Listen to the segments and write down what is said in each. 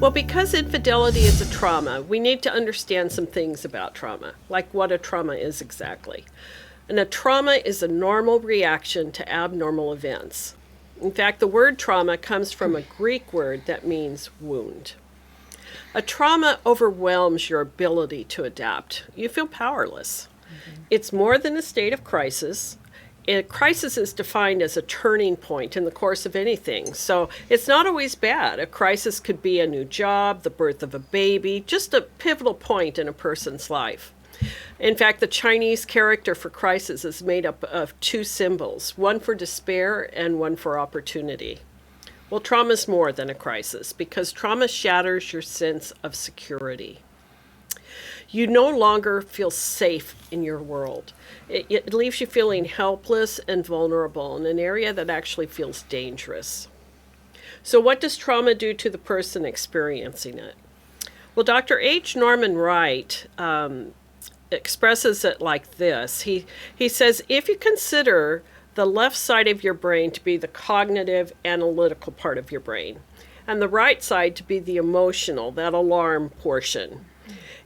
Well, because infidelity is a trauma, we need to understand some things about trauma, like what a trauma is exactly. And a trauma is a normal reaction to abnormal events. In fact, the word trauma comes from a Greek word that means wound. A trauma overwhelms your ability to adapt. You feel powerless. It's more than a state of crisis. A crisis is defined as a turning point in the course of anything. So it's not always bad. A crisis could be a new job, the birth of a baby, just a pivotal point in a person's life. In fact, the Chinese character for crisis is made up of two symbols, one for despair and one for opportunity. Well, trauma is more than a crisis because trauma shatters your sense of security. You no longer feel safe in your world. It leaves you feeling helpless and vulnerable in an area that actually feels dangerous. So what does trauma do to the person experiencing it? Well, Dr. H. Norman Wright expresses it like this. He says, if you consider the left side of your brain to be the cognitive, analytical part of your brain, and the right side to be the emotional, that alarm portion,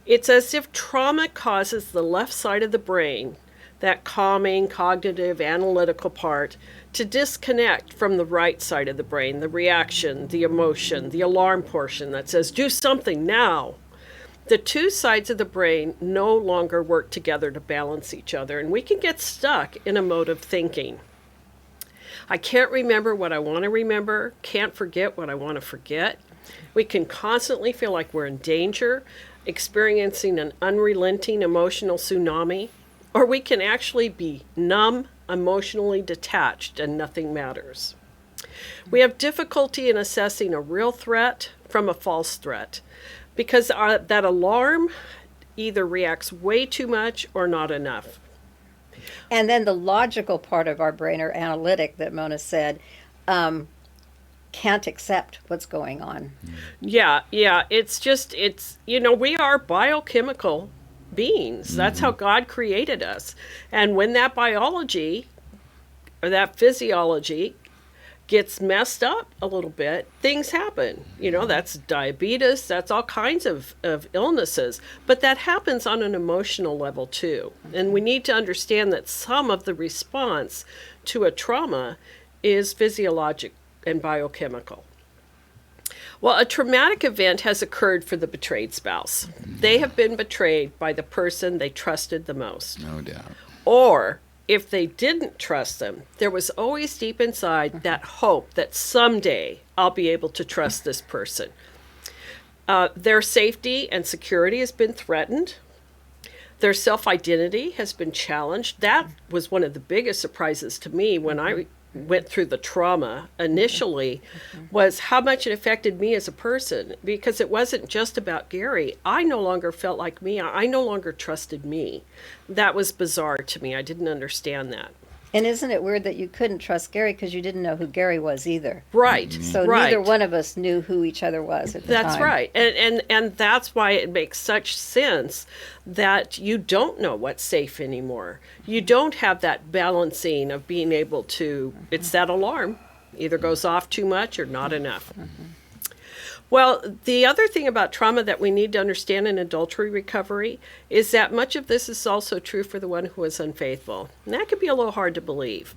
it's as if trauma causes the left side of the brain, that calming, cognitive, analytical part, to disconnect from the right side of the brain, the reaction, the emotion, the alarm portion that says, do something now. The two sides of the brain no longer work together to balance each other, and we can get stuck in a mode of thinking. I can't remember what I want to remember, can't forget what I want to forget. We can constantly feel like we're in danger, experiencing an unrelenting emotional tsunami, or we can actually be numb, emotionally detached, and nothing matters. We have difficulty in assessing a real threat from a false threat because that alarm either reacts way too much or not enough. And then the logical part of our brain, or analytic, that Mona said, can't accept what's going on. Yeah, it's we are biochemical beings. That's how God created us. And when that biology or that physiology gets messed up a little bit, things happen. That's diabetes, that's all kinds of illnesses. But that happens on an emotional level too. And we need to understand that some of the response to a trauma is physiologic and biochemical. Well, a traumatic event has occurred for the betrayed spouse. They have been betrayed by the person they trusted the most. No doubt. Or if they didn't trust them, there was always deep inside that hope that someday I'll be able to trust this person. Their safety and security has been threatened. Their self-identity has been challenged. That was one of the biggest surprises to me when I went through the trauma initially, was how much it affected me as a person, because it wasn't just about Gary. I no longer felt like me. I no longer trusted me. That was bizarre to me. I didn't understand that. And isn't it weird that you couldn't trust Gary because you didn't know who Gary was either? Right. So right. Neither one of us knew who each other was at the time. That's right. And that's why it makes such sense that you don't know what's safe anymore. You don't have that balancing of being able to, it's that alarm, either goes off too much or not enough. Well, the other thing about trauma that we need to understand in adultery recovery is that much of this is also true for the one who is unfaithful. And that can be a little hard to believe.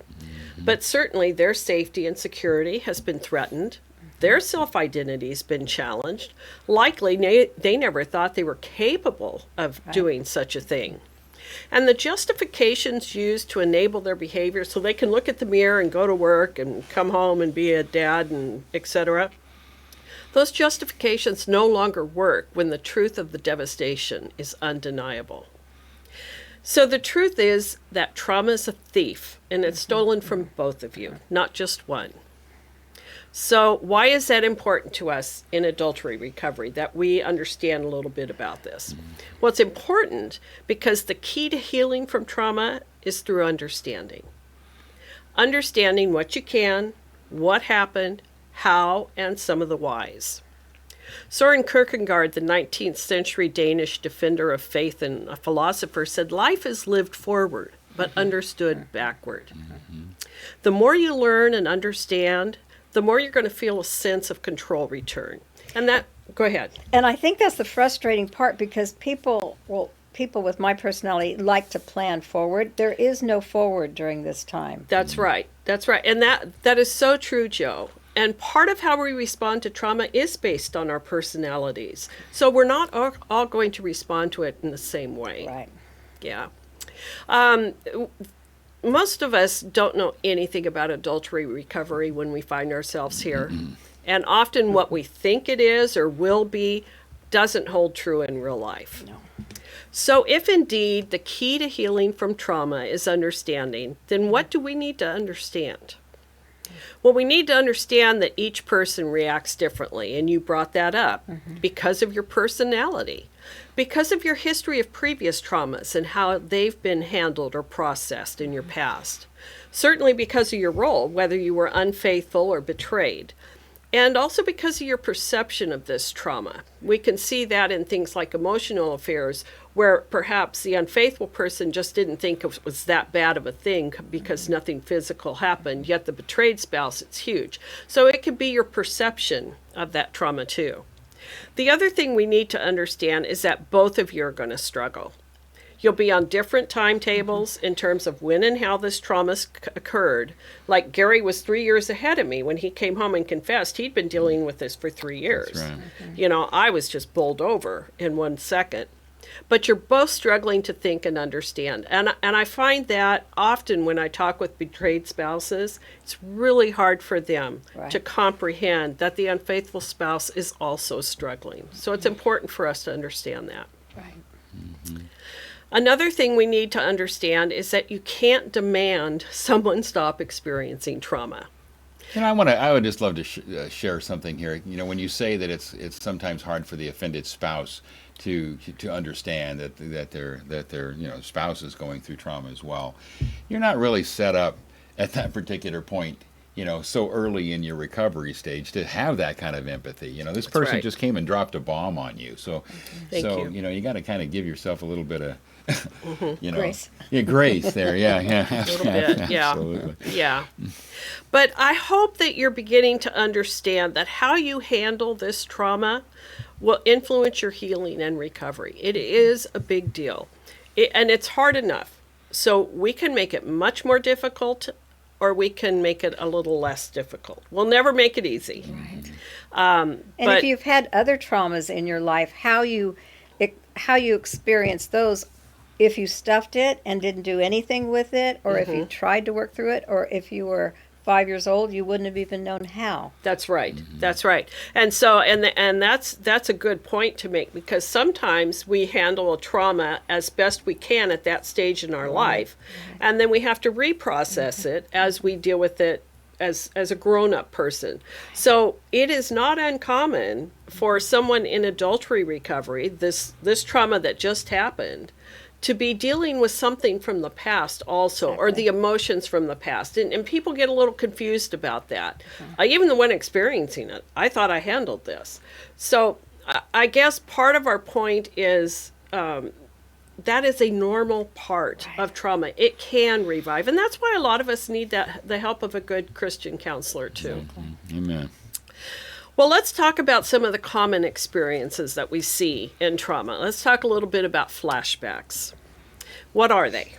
But certainly their safety and security has been threatened. Their self-identity has been challenged. Likely, they never thought they were capable of doing such a thing. And the justifications used to enable their behavior so they can look at the mirror and go to work and come home and be a dad and etc., those justifications no longer work when the truth of the devastation is undeniable. So the truth is that trauma is a thief, and it's stolen from both of you, not just one. So why is that important to us in adultery recovery, that we understand a little bit about this? Well, it's important because the key to healing from trauma is through understanding. Understanding what you can, what happened, how, and some of the whys. Søren Kierkegaard, the 19th century Danish defender of faith and a philosopher, said life is lived forward, but understood backward. The more you learn and understand, the more you're going to feel a sense of control return. And Go ahead. And I think that's the frustrating part because people with my personality like to plan forward. There is no forward during this time. That's right. That's right. And that is so true, Joe. And part of how we respond to trauma is based on our personalities. So we're not all going to respond to it in the same way. Right. Yeah. Most of us don't know anything about adultery recovery when we find ourselves here. And often what we think it is or will be doesn't hold true in real life. No. So if indeed the key to healing from trauma is understanding, then what do we need to understand? Well, we need to understand that each person reacts differently, and you brought that up, because of your personality, because of your history of previous traumas and how they've been handled or processed in your past. Certainly because of your role, whether you were unfaithful or betrayed. And also because of your perception of this trauma. We can see that in things like emotional affairs, where perhaps the unfaithful person just didn't think it was that bad of a thing because nothing physical happened, yet the betrayed spouse, it's huge. So it could be your perception of that trauma too. The other thing we need to understand is that both of you are going to struggle. You'll be on different timetables in terms of when and how this trauma occurred. Like Gary was 3 years ahead of me when he came home and confessed. He'd been dealing with this for 3 years. That's right. You know, I was just bowled over in 1 second. But you're both struggling to think and understand. And I find that often when I talk with betrayed spouses, it's really hard for them to comprehend that the unfaithful spouse is also struggling. So it's important for us to understand that. Right. Another thing we need to understand is that you can't demand someone stop experiencing trauma. And I would just love to share something here. You know, when you say that it's sometimes hard for the offended spouse to understand that their spouse is going through trauma as well, you're not really set up at that particular point, so early in your recovery stage to have that kind of empathy. This person just came and dropped a bomb on you, so you got to kind of give yourself a little bit of Grace. Yeah, grace there. Yeah. A little bit, yeah. Absolutely. Yeah. But I hope that you're beginning to understand that how you handle this trauma will influence your healing and recovery. It is a big deal. And it's hard enough. So we can make it much more difficult, or we can make it a little less difficult. We'll never make it easy. Right. And if you've had other traumas in your life, how you experience those, if you stuffed it and didn't do anything with it, or if you tried to work through it, or if you were 5 years old, you wouldn't have even known how. That's right. That's right. And so, and that's a good point to make, because sometimes we handle a trauma as best we can at that stage in our life, and then we have to reprocess it as we deal with it as a grown-up person. So it is not uncommon for someone in adultery recovery, this trauma that just happened, to be dealing with something from the past also, or the emotions from the past. And people get a little confused about that. Even the one experiencing it, I thought I handled this. So I guess part of our point is that is a normal part of trauma. It can revive. And that's why a lot of us need the help of a good Christian counselor too. Amen. Well, let's talk about some of the common experiences that we see in trauma. Let's talk a little bit about flashbacks. What are they?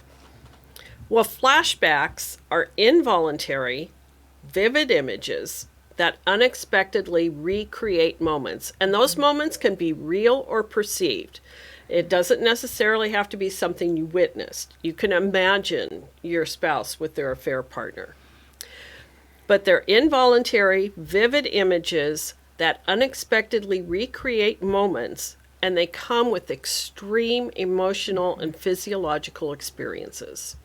Well, flashbacks are involuntary, vivid images that unexpectedly recreate moments. And those moments can be real or perceived. It doesn't necessarily have to be something you witnessed. You can imagine your spouse with their affair partner. But they're involuntary, vivid images that unexpectedly recreate moments, and they come with extreme emotional and physiological experiences.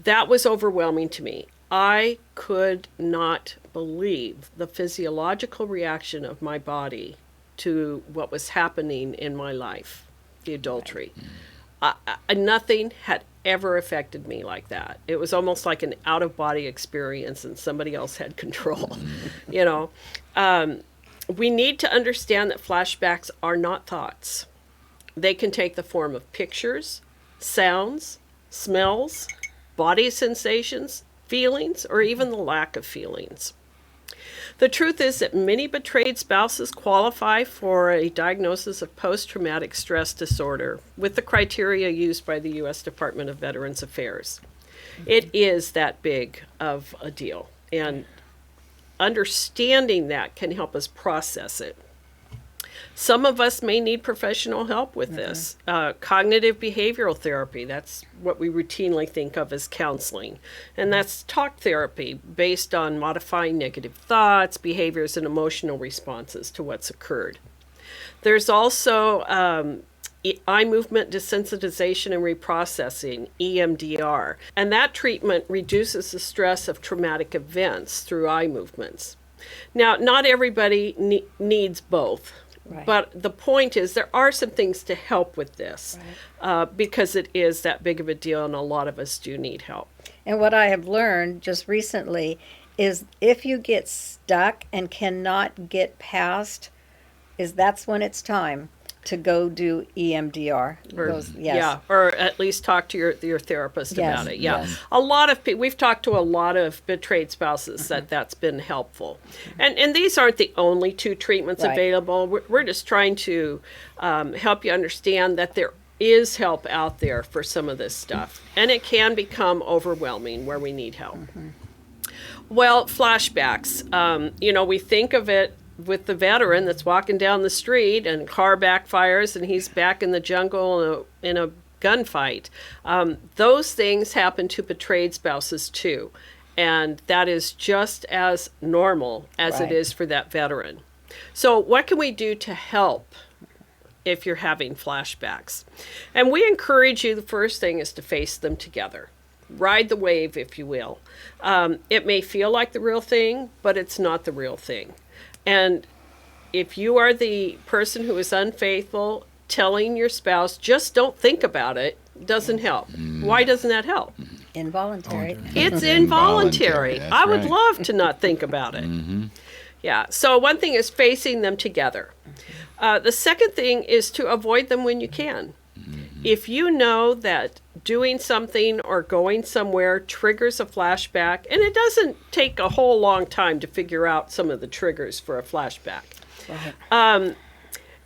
That was overwhelming to me. I could not believe the physiological reaction of my body to what was happening in my life, the adultery. Nothing had ever affected me like that. It was almost like an out-of-body experience and somebody else had control. We need to understand that flashbacks are not thoughts. They can take the form of pictures, sounds, smells, body sensations, feelings, or even the lack of feelings. The truth is that many betrayed spouses qualify for a diagnosis of post-traumatic stress disorder with the criteria used by the U.S. Department of Veterans Affairs. It is that big of a deal, and understanding that can help us process it. Some of us may need professional help with this. Cognitive behavioral therapy, that's what we routinely think of as counseling. And that's talk therapy based on modifying negative thoughts, behaviors, and emotional responses to what's occurred. There's also eye movement desensitization and reprocessing, EMDR. And that treatment reduces the stress of traumatic events through eye movements. Now, not everybody needs both. Right. But the point is, there are some things to help with this because it is that big of a deal, and a lot of us do need help. And what I have learned just recently is if you get stuck and cannot get past, that's when it's time to go do EMDR. Yeah, or at least talk to your therapist Yes, about it. Yeah, yes. a lot of people, we've talked to a lot of betrayed spouses that's been helpful. And these aren't the only two treatments Right. available. We're just trying to help you understand that there is help out there for some of this stuff. And it can become overwhelming where we need help. Well, flashbacks, we think of it with the veteran that's walking down the street and car backfires and he's back in the jungle in a gunfight. Those things happen to betrayed spouses too. And that is just as normal as it Right. is for that veteran. So what can we do to help if you're having flashbacks? And we encourage you, the first thing is to face them together. Ride the wave, if you will. It may feel like the real thing, but it's not the real thing. And if you are the person who is unfaithful, telling your spouse, just don't think about it, doesn't help. Why doesn't that help? Involuntary. It's involuntary. That's I would right. love to not think about it. Yeah, so one thing is facing them together. The second thing is to avoid them when you can. If you know that doing something or going somewhere triggers a flashback, and it doesn't take a whole long time to figure out some of the triggers for a flashback. Right.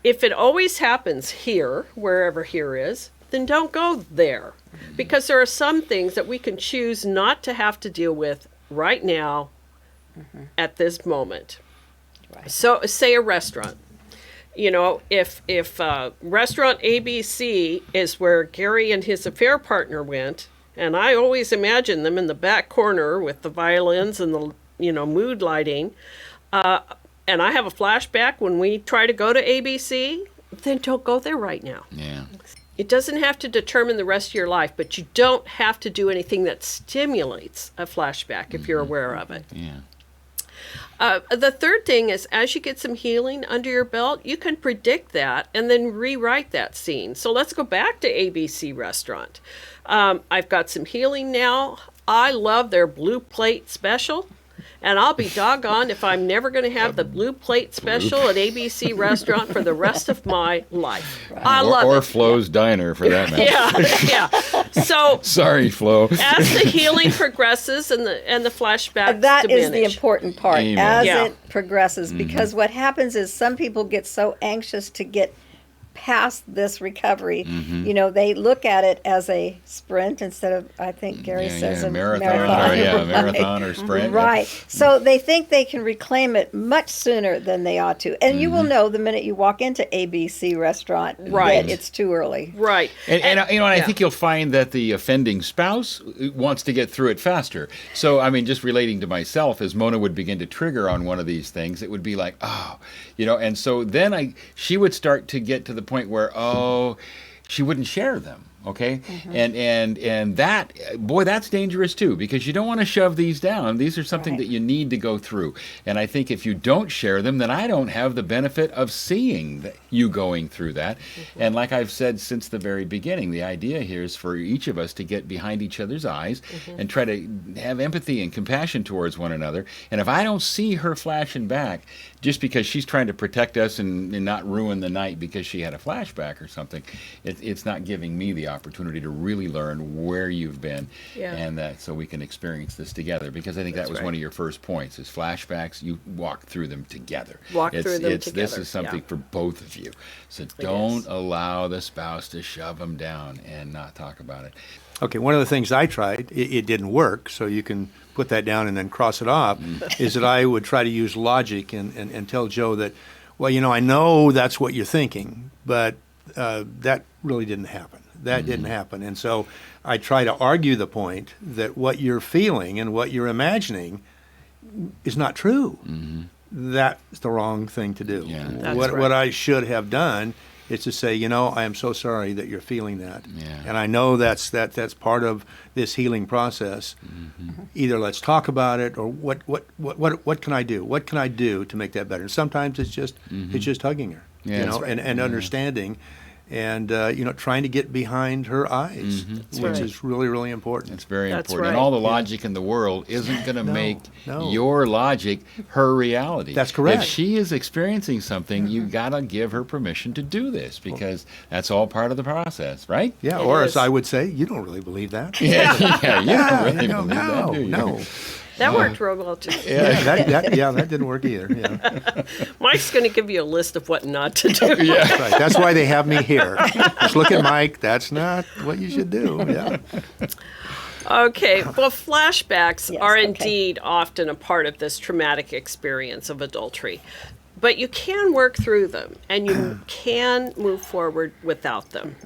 If it always happens here, wherever here is, then don't go there. Because there are some things that we can choose not to have to deal with right now at this moment. Right. So, say a restaurant. If restaurant ABC is where Gary and his affair partner went, and I always imagine them in the back corner with the violins and the mood lighting, and I have a flashback when we try to go to ABC, then don't go there right now. Yeah. It doesn't have to determine the rest of your life, but you don't have to do anything that stimulates a flashback if you're aware of it. Yeah. The third thing is, as you get some healing under your belt, you can predict that and then rewrite that scene. So let's go back to ABC Restaurant. I've got some healing now. I love their blue plate special. And I'll be doggone if I'm never going to have the blue plate special at ABC Restaurant for the rest of my life. I love or it. Flo's Diner, for that matter. Yeah. So Sorry, Flo. as the healing progresses and the flashbacks That is diminish. the important part Amen. as Yeah. it progresses, because what happens is some people get so anxious to get past this recovery. They look at it as a sprint instead of, I think Gary says, a marathon. marathon. Marathon or sprint. Right. So they think they can reclaim it much sooner than they ought to. And you will know the minute you walk into ABC Restaurant Right. that it's too early. Right. And I yeah. think you'll find that the offending spouse wants to get through it faster. So, just relating to myself, as Mona would begin to trigger on one of these things, it would be like, and so then she would start to get to the point where, she wouldn't share them. Okay. And that, boy, that's dangerous too, because you don't want to shove these down. These are something Right. that you need to go through. And I think if you don't share them, then I don't have the benefit of seeing you going through that. And like I've said since the very beginning, the idea here is for each of us to get behind each other's eyes and try to have empathy and compassion towards one another. And if I don't see her flashing back just because she's trying to protect us and not ruin the night because she had a flashback or something, it's not giving me the opportunity to really learn where you've been, Yeah. and that so we can experience this together. Because I think that was right. one of your first points: is flashbacks. You walk through them together. Walk through them This together, is something yeah. for both of you. So is. don't allow the spouse to shove them down and not talk about it. Okay, one of the things I tried, it didn't work, so you can put that down and then cross it off, is that I would try to use logic and tell Joe that, well, I know that's what you're thinking, but that really didn't happen. That didn't happen. And so I try to argue the point that what you're feeling and what you're imagining is not true. That's the wrong thing to do. Yeah. That's What right. I should have done is to say, I am so sorry that you're feeling that. Yeah. And I know that's part of this healing process. Either let's talk about it, or what can I do? What can I do to make that better? And sometimes it's just hugging her, Yeah, that's right. and understanding, and trying to get behind her eyes, which right. is really, really important. It's very That's important. right. And all the logic in the world isn't going to make no. your logic her reality. That's correct. If she is experiencing something, you got to give her permission to do this, because that's all part of the process, right? Yeah, It or is. as I would say, you don't really believe that. Yeah, you don't really no, believe that, do you? no. That worked real well too. Yeah, that didn't work either. Yeah. Mike's going to give you a list of what not to do. That's right. That's why they have me here. Just look at Mike. That's not what you should do. Yeah. Okay, well, flashbacks Yes, are okay. indeed often a part of this traumatic experience of adultery. But you can work through them, and you can move forward without them.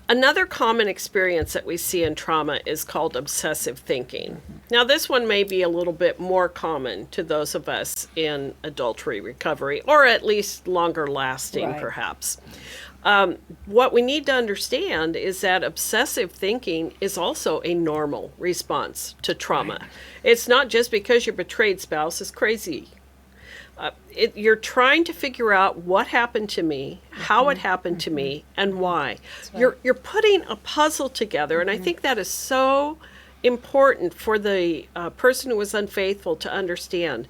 Another common experience that we see in trauma is called obsessive thinking. Now, this one may be a little bit more common to those of us in adultery recovery, or at least longer lasting, Right. perhaps. What we need to understand is that obsessive thinking is also a normal response to trauma. It's not just because your betrayed spouse is crazy. You're trying to figure out what happened to me, how it happened to me, and why. You're putting a puzzle together, and I think that is so important for the person who was unfaithful to understand.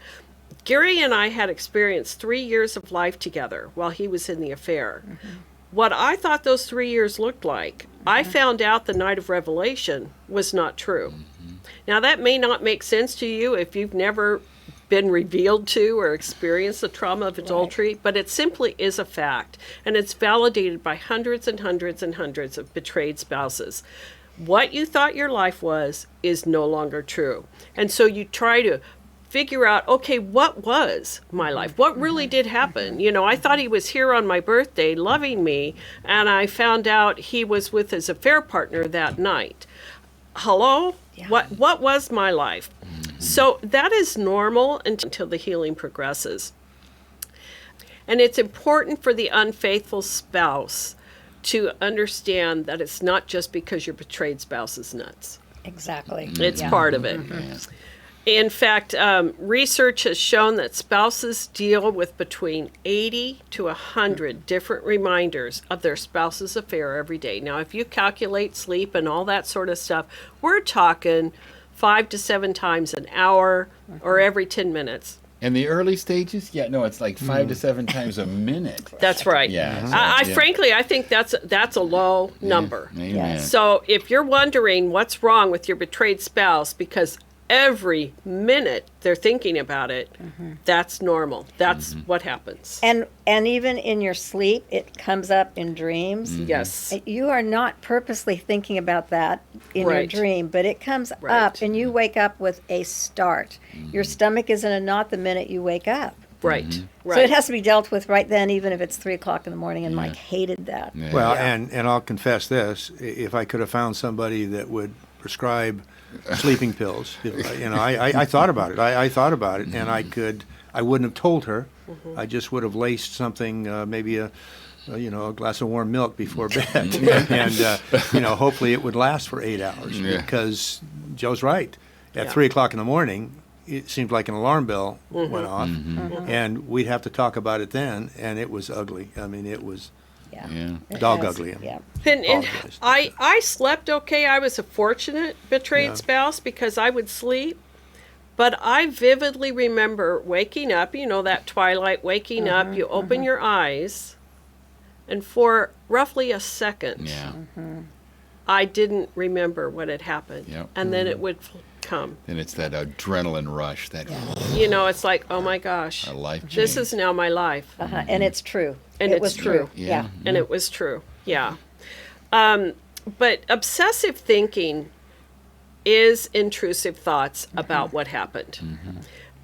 Gary and I had experienced 3 years of life together while he was in the affair. What I thought those 3 years looked like, I found out the night of revelation was not true. Now, that may not make sense to you if you've never been revealed to or experienced the trauma of adultery, but it simply is a fact, and it's validated by hundreds and hundreds and hundreds of betrayed spouses. What you thought your life was is no longer true. And so you try to figure out, okay, what was my life? What really did happen? I thought he was here on my birthday loving me, and I found out he was with his affair partner that night. Hello? Yeah. What was my life? So that is normal until the healing progresses. And it's important for the unfaithful spouse to understand that it's not just because your betrayed spouse is nuts. Exactly. It's Yeah. part of it. Yeah. In fact, research has shown that spouses deal with between 80 to 100 different reminders of their spouse's affair every day. Now, if you calculate sleep and all that sort of stuff, we're talking 5 to 7 times an hour or every 10 minutes. In the early stages, it's like 5 to 7 times a minute. That's right. Yeah. so, I yeah. frankly, I think that's a low number. Amen. Yes. So if you're wondering what's wrong with your betrayed spouse because every minute they're thinking about it, that's normal. That's what happens. And even in your sleep, it comes up in dreams. Yes. You are not purposely thinking about that in Right. your dream, but it comes Right. up and you wake up with a start. Your stomach is in a knot the minute you wake up. Right. Right. So it has to be dealt with right then, even if it's 3:00 in the morning, and Mike hated that. Yeah. Well, Yeah. and I'll confess this: if I could have found somebody that would prescribe sleeping pills, I thought about it. I thought about it, and I wouldn't have told her. I just would have laced something, maybe a glass of warm milk before bed, and hopefully it would last for 8 hours. Yeah. Because Joe's right. At Yeah. 3:00 in the morning, it seemed like an alarm bell went off, and we'd have to talk about it then, and it was ugly. I mean, it was Yeah. It dog has- ugly. Yeah. And Apologize. I slept okay. I was a fortunate betrayed Yeah. spouse because I would sleep. But I vividly remember waking up, that twilight, waking up, you open your eyes, And for roughly a second, Yeah. I didn't remember what had happened. Yep. And then it would come. And it's that adrenaline rush, that You know, it's like, oh my gosh, a life change. this is now my life. And it's true. And it it's was true. Yeah. And it was true. Yeah. But obsessive thinking is intrusive thoughts about what happened.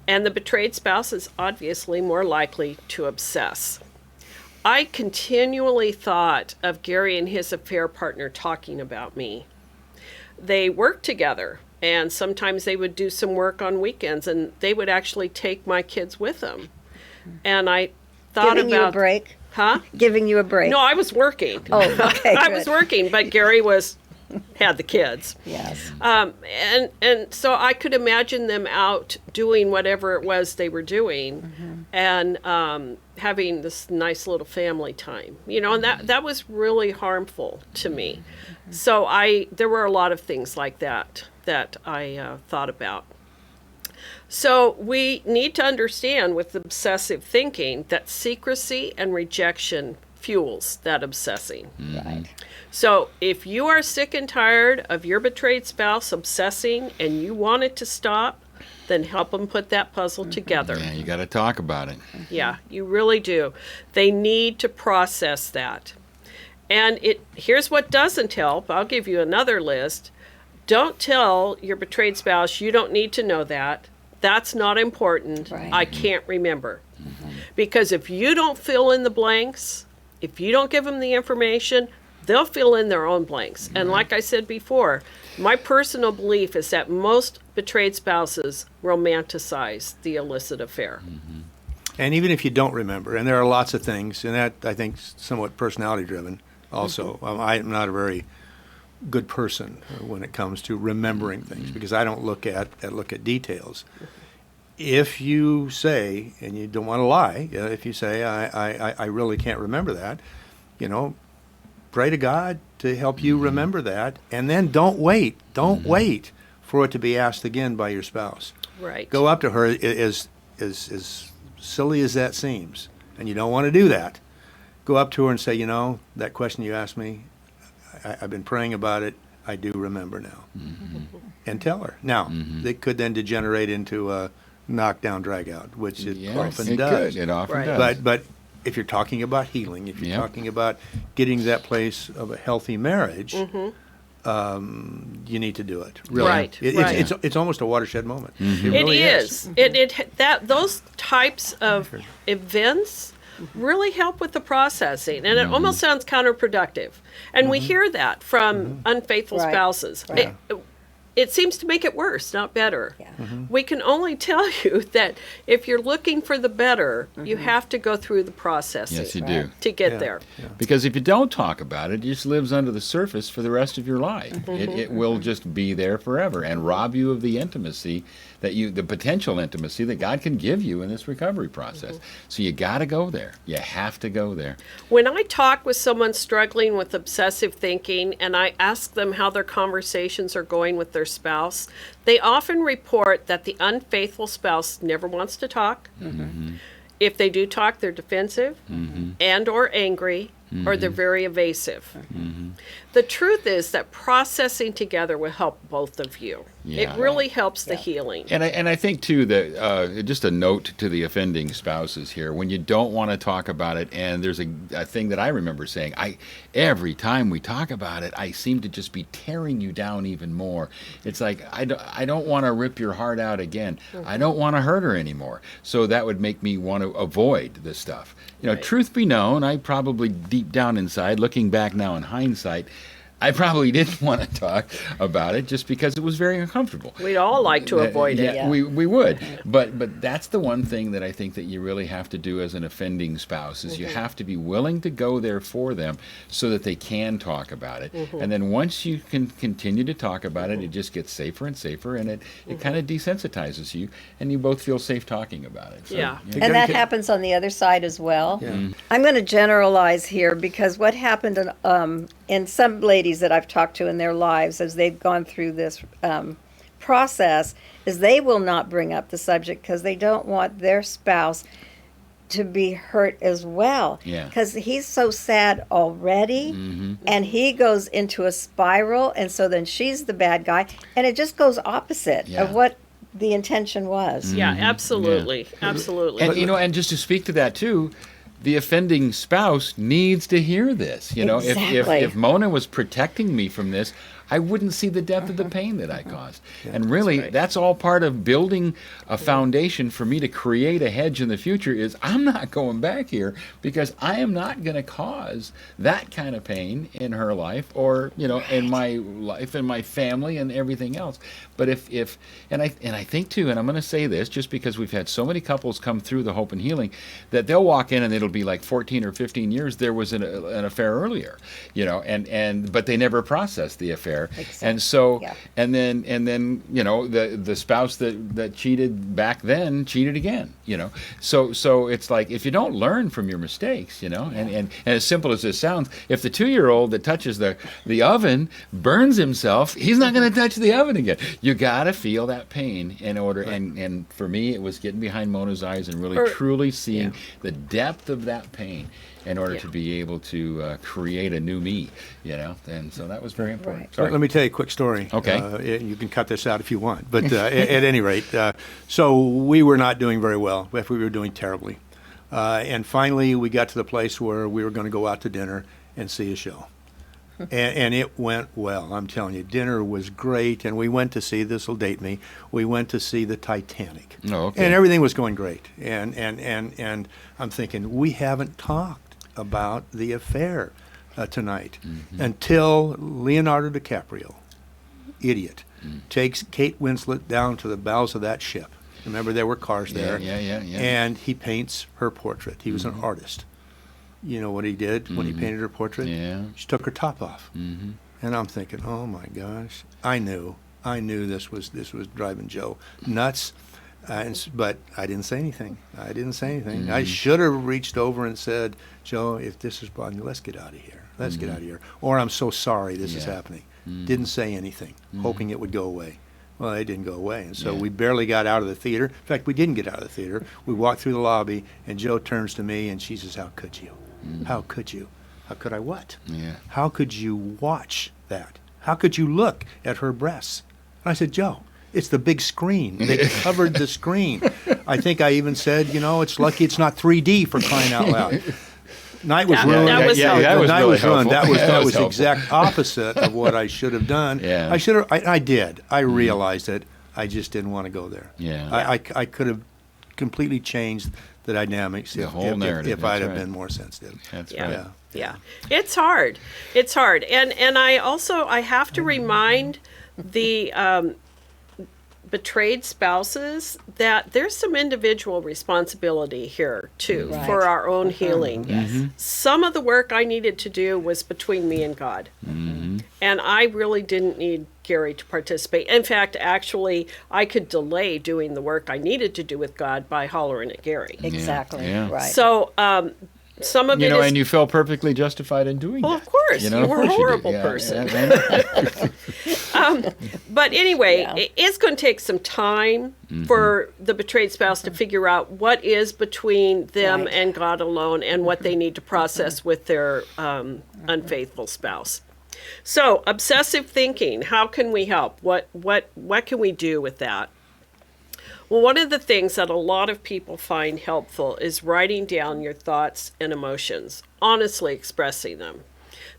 And the betrayed spouse is obviously more likely to obsess. I continually thought of Gary and his affair partner talking about me. They worked together, and sometimes they would do some work on weekends, and they would actually take my kids with them. And I thought Giving about... you a break. Huh? Giving you a break. No, I was working. Oh, okay, I good. was working, but Gary had the kids. Yes. And so I could imagine them out doing whatever it was they were doing, and having this nice little family time. You know, and that was really harmful to me. So there were a lot of things like that I thought about. So we need to understand with obsessive thinking that secrecy and rejection fuels that obsessing. Right. So if you are sick and tired of your betrayed spouse obsessing and you want it to stop, then help them put that puzzle together. Yeah, you got to talk about it. Yeah, you really do. They need to process that. And here's what doesn't help. I'll give you another list. Don't tell your betrayed spouse, you don't need to know that. That's not important. Right. I can't remember. Because if you don't fill in the blanks, if you don't give them the information, they'll fill in their own blanks. And like I said before, my personal belief is that most betrayed spouses romanticize the illicit affair. And even if you don't remember, and there are lots of things, and that I think is somewhat personality driven also. I'm not a very good person when it comes to remembering things because I don't look at details. If you say, and you don't want to lie, if you say I really can't remember that, you know, pray to God to help you remember that, and then don't wait for it to be asked again by your spouse. Right. Go up to her as silly as that seems, and you don't want to do that. Go up to her and say, you know, that question you asked me, I've been praying about it. I do remember now. And tell her. Now, they could then degenerate into a knockdown, drag out, which it often does. It often Right. does. But if you're talking about healing, if you're talking about getting to that place of a healthy marriage, you need to do it. Really. Right, It's right. it's almost a watershed moment. Mm-hmm. It really is. Those types of events really help with the processing, and it almost sounds counterproductive. And we hear that from unfaithful Right. spouses. Right. It seems to make it worse, not better. Yeah. We can only tell you that if you're looking for the better, you have to go through the processing Yes, you do. to get Yeah. there. Because if you don't talk about it, it just lives under the surface for the rest of your life. It will just be there forever and rob you of the intimacy the potential intimacy that God can give you in this recovery process. So you got to go there. You have to go there. When I talk with someone struggling with obsessive thinking and I ask them how their conversations are going with their spouse, they often report that the unfaithful spouse never wants to talk. If they do talk, they're defensive and or angry, or they're very evasive. The truth is that processing together will help both of you. Yeah. It really helps the healing. And I think, too, that just a note to the offending spouses here, when you don't want to talk about it, and there's a thing that I remember saying, every time we talk about it, I seem to just be tearing you down even more. It's like, I don't want to rip your heart out again. I don't want to hurt her anymore. So that would make me want to avoid this stuff. You know, Right. truth be known, I probably deep down inside, looking back now in hindsight, I probably didn't want to talk about it just because it was very uncomfortable. We'd all like to avoid it. Yeah, we would. But that's the one thing that I think that you really have to do as an offending spouse is you have to be willing to go there for them so that they can talk about it. And then once you can continue to talk about it, it just gets safer and safer, and it kind of desensitizes you, and you both feel safe talking about it. So, Yeah. you know, And that happens on the other side as well. I'm going to generalize here because what happened in some ladies that I've talked to in their lives as they've gone through this process is they will not bring up the subject because they don't want their spouse to be hurt as well. Yeah. Because he's so sad already, and he goes into a spiral, and so then she's the bad guy, and it just goes opposite Yeah. of what the intention was. Yeah, absolutely. Absolutely. And and just to speak to that too, the offending spouse needs to hear this. Exactly. If Mona was protecting me from this, I wouldn't see the depth of the pain that I caused. And really, that's all part of building a foundation for me to create a hedge in the future. Is I'm not going back here because I am not going to cause that kind of pain in her life, or in my life and my family and everything else. But if I think too, and I'm going to say this just because we've had so many couples come through the Hope and Healing, that they'll walk in and it'll be like 14 or 15 years there was an affair earlier, but they never processed the affair. Exactly. And so Yeah. and then the spouse that cheated back then cheated again. So it's like, if you don't learn from your mistakes, and as simple as this sounds, if the 2-year-old that touches the oven burns himself, he's not going to touch the oven again. You got to feel that pain in order. And for me, it was getting behind Mona's eyes and really truly seeing the depth of that pain in order to be able to create a new me, and so that was very important. Right. Sorry. Let me tell you a quick story. Okay. You can cut this out if you want, but at any rate, so we were not doing very well. We were doing terribly. And finally, we got to the place where we were going to go out to dinner and see a show. And it went well. I'm telling you, dinner was great. And we went to see, this will date me, we went to see the Titanic. Oh, okay. And everything was going great. And I'm thinking, we haven't talked about the affair tonight until Leonardo DiCaprio, idiot, takes Kate Winslet down to the bows of that ship. Remember, there were cars there. Yeah. And he paints her portrait. He was an artist. You know what he did when he painted her portrait? Yeah. She took her top off. And I'm thinking, oh my gosh, I knew this was driving Joe nuts. But I didn't say anything. I should have reached over and said, Joe, if this is bothering you, let's get out of here. Let's get out of here. Or I'm so sorry this is happening. Didn't say anything, hoping it would go away. Well, it didn't go away. And so we barely got out of the theater. In fact, we didn't get out of the theater. We walked through the lobby, and Joe turns to me, and she says, how could you? How could you? How could I what? Yeah. How could you watch that? How could you look at her breasts? And I said, Joe, it's the big screen. They covered the screen. I think I even said, it's lucky it's not 3D, for crying out loud. Night was ruined. That was helpful. that was Night really was ruined. helpful. That was helpful. exact opposite of what I should have done. Yeah. I should have. I did. I realized it. I just didn't want to go there. Yeah. I could have completely changed the dynamics The whole narrative, if I'd that's have right. been more sensitive. That's Yeah. right. Yeah. It's hard. And I have to remind the betrayed spouses that there's some individual responsibility here too Right. for our own healing. Mm-hmm. Some of the work I needed to do was between me and God. Mm-hmm. And I really didn't need Gary to participate. In fact, actually, I could delay doing the work I needed to do with God by hollering at Gary. Exactly. Yeah. Right. So some of it is... And you felt perfectly justified in doing Well, that. of course. You of were a course horrible did. person. Yeah. But anyway, Yeah. it's going to take some time for the betrayed spouse to figure out what is between them Right. and God alone and what they need to process with their unfaithful spouse. So, obsessive thinking, how can we help? What can we do with that? Well, one of the things that a lot of people find helpful is writing down your thoughts and emotions, honestly expressing them.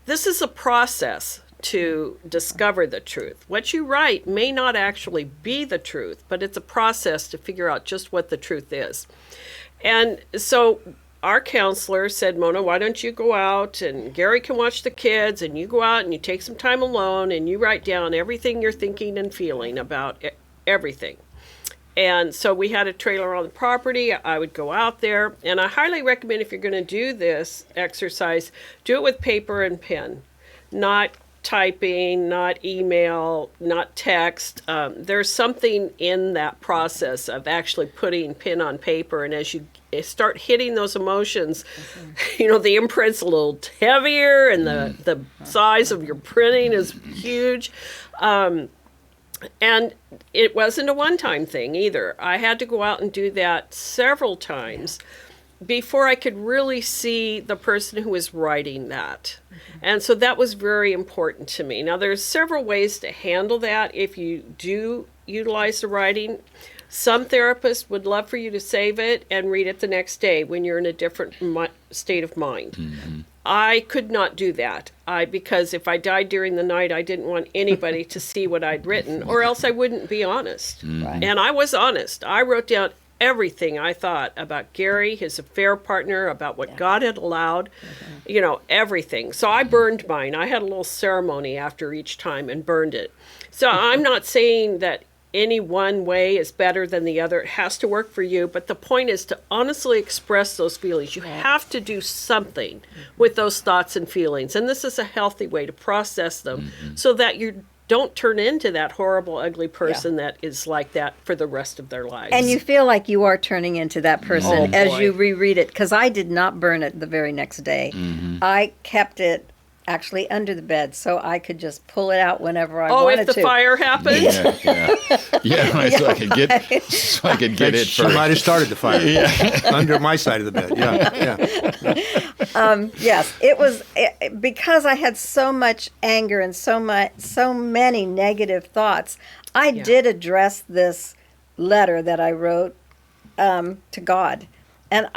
This is a process to discover the truth. What you write may not actually be the truth, but it's a process to figure out just what the truth is. And so our counselor said, Mona, why don't you go out and Gary can watch the kids and you go out and you take some time alone and you write down everything you're thinking and feeling about everything. And so we had a trailer on the property. I would go out there, and I highly recommend if you're going to do this exercise, do it with paper and pen, not typing, not email, not text. There's something in that process of actually putting pen on paper, and as you start hitting those emotions, the imprint's a little heavier, and the size of your printing is huge. And it wasn't a one-time thing either. I had to go out and do that several times. before I could really see the person who was writing that. And so that was very important to me. Now, there's several ways to handle that if you do utilize the writing. Some therapists would love for you to save it and read it the next day when you're in a different state of mind. I could not do that because if I died during the night, I didn't want anybody to see what I'd written, or else I wouldn't be honest. Right. And I was honest. I wrote down everything I thought about Gary, his affair partner, about what God had allowed, everything. So I burned mine. I had a little ceremony after each time and burned it. So I'm not saying that any one way is better than the other. It has to work for you. But the point is to honestly express those feelings. You have to do something with those thoughts and feelings. And this is a healthy way to process them so that you don't turn into that horrible, ugly person that is like that for the rest of their lives. And you feel like you are turning into that person as boy. you reread it. Because I did not burn it the very next day. I kept it actually under the bed so I could just pull it out whenever I wanted to. Oh, if the fire happened? So I could get it She first. might have started the fire under my side of the bed. Yes, it was because I had so much anger and so many negative thoughts. I did address this letter that I wrote to God. And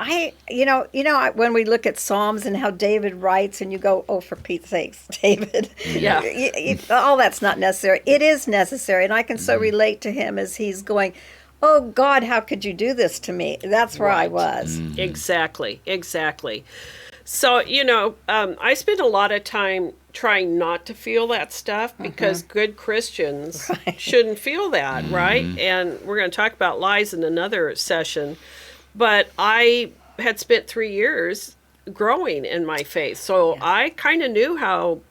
when we look at Psalms and how David writes, and you go, "Oh, for Pete's sakes, David!" Yeah. All that's not necessary. It is necessary, and I can so relate to him as he's going, "Oh God, how could you do this to me?" That's where I was. Exactly. So, I spend a lot of time trying not to feel that stuff because good Christians shouldn't feel that, right? And we're going to talk about lies in another session. But I had spent 3 years growing in my faith. So I kind of knew how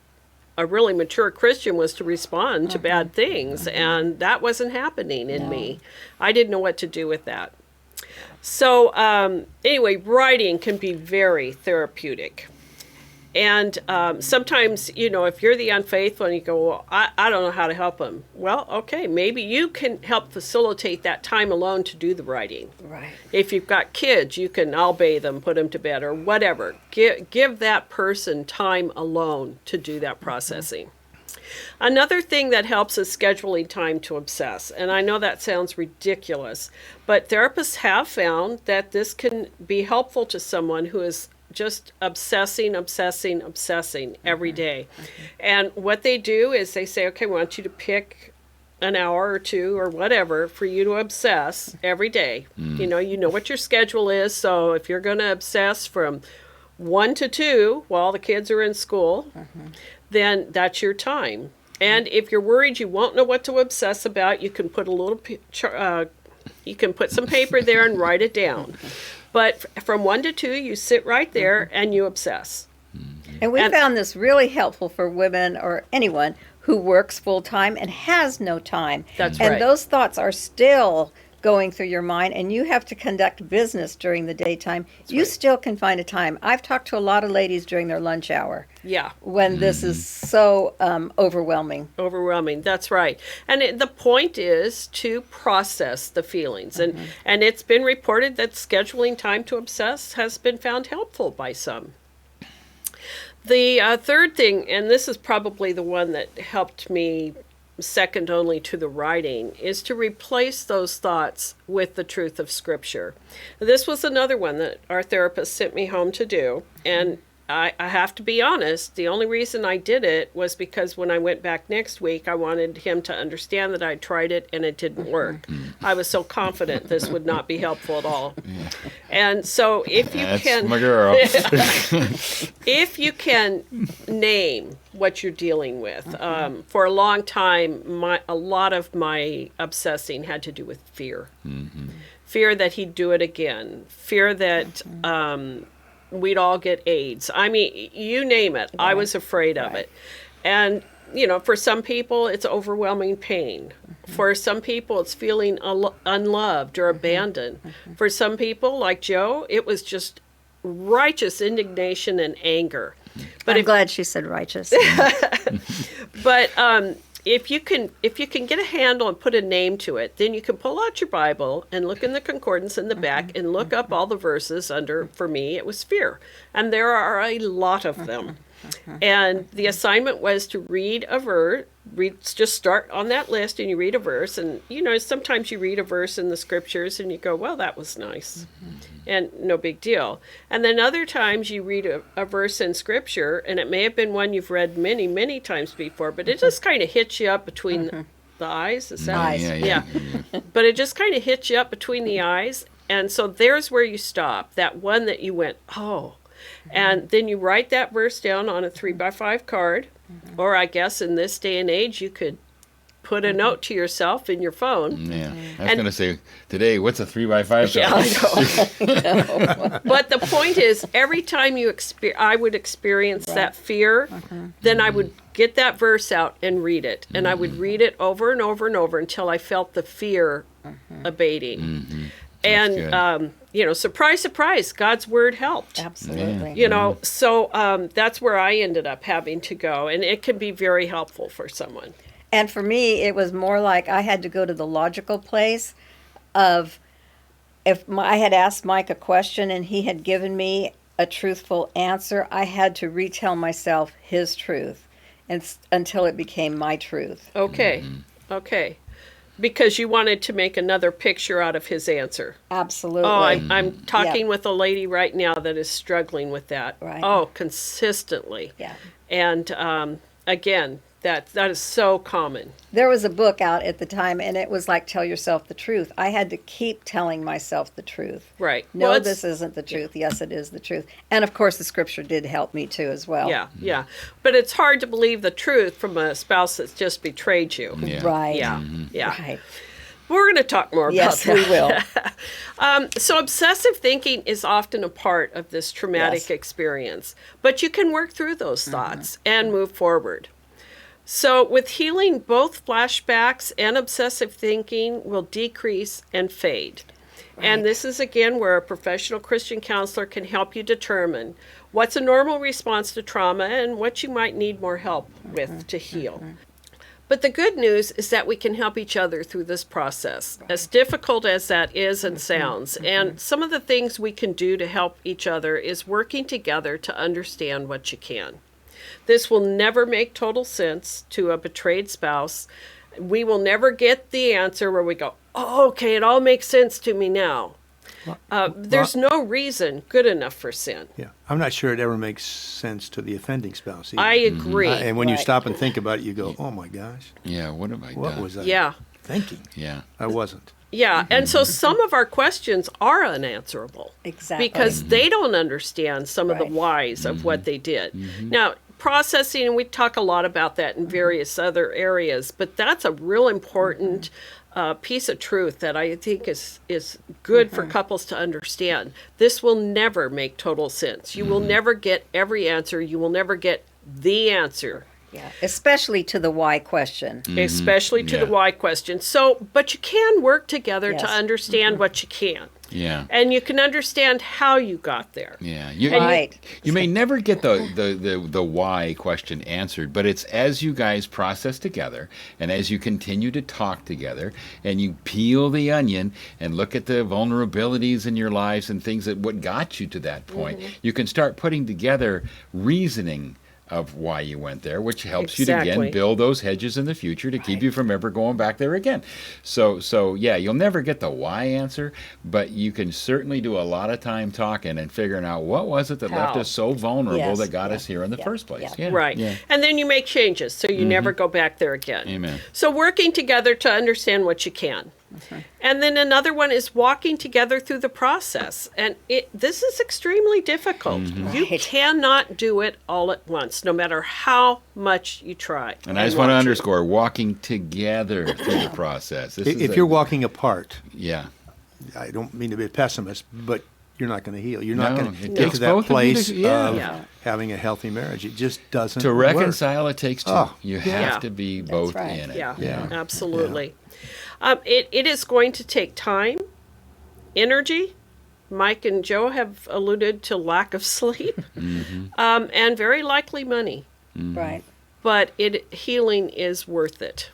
a really mature Christian was to respond to bad things. And that wasn't happening in me. I didn't know what to do with that. So anyway, writing can be very therapeutic. And sometimes, if you're the unfaithful and you go, well, I don't know how to help them. Well, okay, maybe you can help facilitate that time alone to do the writing. Right. If you've got kids, I'll bathe them, put them to bed, or whatever. Give that person time alone to do that processing. Another thing that helps is scheduling time to obsess. And I know that sounds ridiculous, but therapists have found that this can be helpful to someone who is just obsessing every day. And what they do is they say, okay, we want you to pick an hour or two or whatever for you to obsess every day. You know what your schedule is. So if you're going to obsess from 1 to 2 while the kids are in school, then that's your time. And if you're worried you won't know what to obsess about, you can put you can put some paper there and write it down. But from 1 to 2, you sit right there and you obsess. And we found this really helpful for women or anyone who works full time and has no time. That's right. And those thoughts are still going through your mind, and you have to conduct business during the daytime. You still can find a time. I've talked to a lot of ladies during their lunch hour. Yeah. When this is so overwhelming. Overwhelming. That's right. And the point is to process the feelings. And it's been reported that scheduling time to obsess has been found helpful by some. The third thing, and this is probably the one that helped me second only to the writing, is to replace those thoughts with the truth of Scripture. This was another one that our therapist sent me home to do, and I have to be honest, the only reason I did it was because when I went back next week, I wanted him to understand that I tried it and it didn't work. I was so confident this would not be helpful at all. And so if you That's my girl. if you can name what you're dealing with, for a long time, a lot of my obsessing had to do with fear. Fear that he'd do it again. Fear that we'd all get AIDS. I mean, you name it. I was afraid of it. And, for some people, it's overwhelming pain. For some people, it's feeling unloved or abandoned. For some people, like Joe, it was just righteous indignation and anger. But I'm glad she said righteous. But if you can get a handle and put a name to it, then you can pull out your Bible and look in the concordance in the back and look up all the verses under, for me, it was fear. And there are a lot of them. And the assignment was to read a verse, just start on that list and you read a verse. And, you know, sometimes you read a verse in the scriptures and you go, well, that was nice. And no big deal. And then other times you read a verse in scripture, and it may have been one you've read many, many times before, but it just kind of hits you up between the eyes. Is that Eyes. Yeah. But it just kind of hits you up between the eyes. And so there's where you stop. That one that you went, oh. And then you write that verse down on a 3x5 card, or I guess in this day and age, you could put a note to yourself in your phone. Yeah, I was going to say today, what's a 3x5? Yeah, I know. But the point is, every time I would experience that fear, then I would get that verse out and read it, and I would read it over and over and over until I felt the fear abating. And you know, surprise, surprise, God's word helped. Absolutely. You know, so that's where I ended up having to go, and it can be very helpful for someone. And for me, it was more like I had to go to the logical place of I had asked Mike a question and he had given me a truthful answer, I had to retell myself his truth until it became my truth. Okay, okay. Because you wanted to make another picture out of his answer. Absolutely. Oh, I'm talking with a lady right now that is struggling with that. Right. Oh, consistently. Yeah. And again, that is so common. There was a book out at the time, and it was like, tell yourself the truth. I had to keep telling myself the truth. Right. No, Well, this isn't the truth. Yes, it is the truth. And of course, the scripture did help me too, as well. Yeah, yeah. But it's hard to believe the truth from a spouse that's just betrayed you. Yeah. Right. Yeah, yeah. Right. We're going to talk more Yes, about we that. will. So obsessive thinking is often a part of this traumatic Yes. experience, but you can work through those thoughts and move forward. So with healing, both flashbacks and obsessive thinking will decrease and fade. And this is, again, where a professional Christian counselor can help you determine what's a normal response to trauma and what you might need more help with to heal. But the good news is that we can help each other through this process, as difficult as that is and sounds. And some of the things we can do to help each other is working together to understand what you can. This will never make total sense to a betrayed spouse. We will never get the answer where we go, oh, okay, it all makes sense to me now. There's no reason good enough for sin. Yeah, I'm not sure it ever makes sense to the offending spouse either. I agree. And when you Right. stop and think about it, you go, oh my gosh, Yeah, what have I what done? was I Yeah. thinking? Yeah. I wasn't. Yeah, and so some of our questions are unanswerable. Exactly. Because they don't understand some of the Right. whys of what they did. Now, processing, and we talk a lot about that in various other areas, but that's a real important piece of truth that I think is good for couples to understand. This will never make total sense. You will never get every answer. You will never get the answer. Yeah. Especially to the why question. Especially to the Yeah. why question. So, but you can work together Yes. to understand what you can. Yeah. And you can understand how you got there. Yeah, Right. you may never get the why question answered, but it's as you guys process together and as you continue to talk together and you peel the onion and look at the vulnerabilities in your lives and things that what got you to that point, you can start putting together reasoning of why you went there, which helps you to Exactly. again build those hedges in the future to keep you from ever going back there again. So yeah, you'll never get the why answer, but you can certainly do a lot of time talking and figuring out what was it that left How. us so vulnerable Yes, that got yeah, us here in the yeah, first place. yeah. Yeah. Right. Yeah. And then you make changes so you never go back there again. Amen. So working together to understand what you can. And then another one is walking together through the process. And this is extremely difficult. You Right. cannot do it all at once, no matter how much you try. And I just want to want underscore walking together through the process. This is If you're walking apart, yeah. I don't mean to be a pessimist, but you're not going to heal. You're not No, going to it get takes to that both of you place to- yeah. of Yeah. having a healthy marriage. It just doesn't To work. reconcile, it takes two. Oh, you yeah. have to be both right. in it. Yeah, Yeah. absolutely. It is going to take time, energy. Mike and Joe have alluded to lack of sleep, and very likely money. Right. but healing is worth it.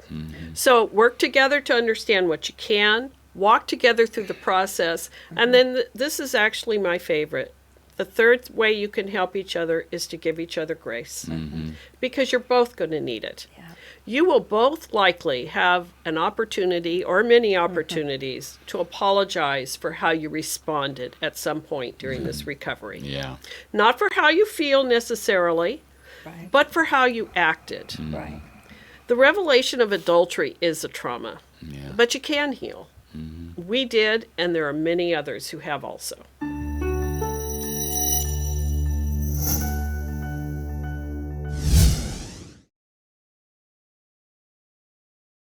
So work together to understand what you can, walk together through the process, and then this is actually my favorite. The third way you can help each other is to give each other grace, because you're both going to need it. Yeah. You will both likely have an opportunity or many opportunities to apologize for how you responded at some point during this recovery. Yeah. Not for how you feel necessarily, Right. but for how you acted. Right. The revelation of adultery is a trauma, Yeah. but you can heal. We did, and there are many others who have also.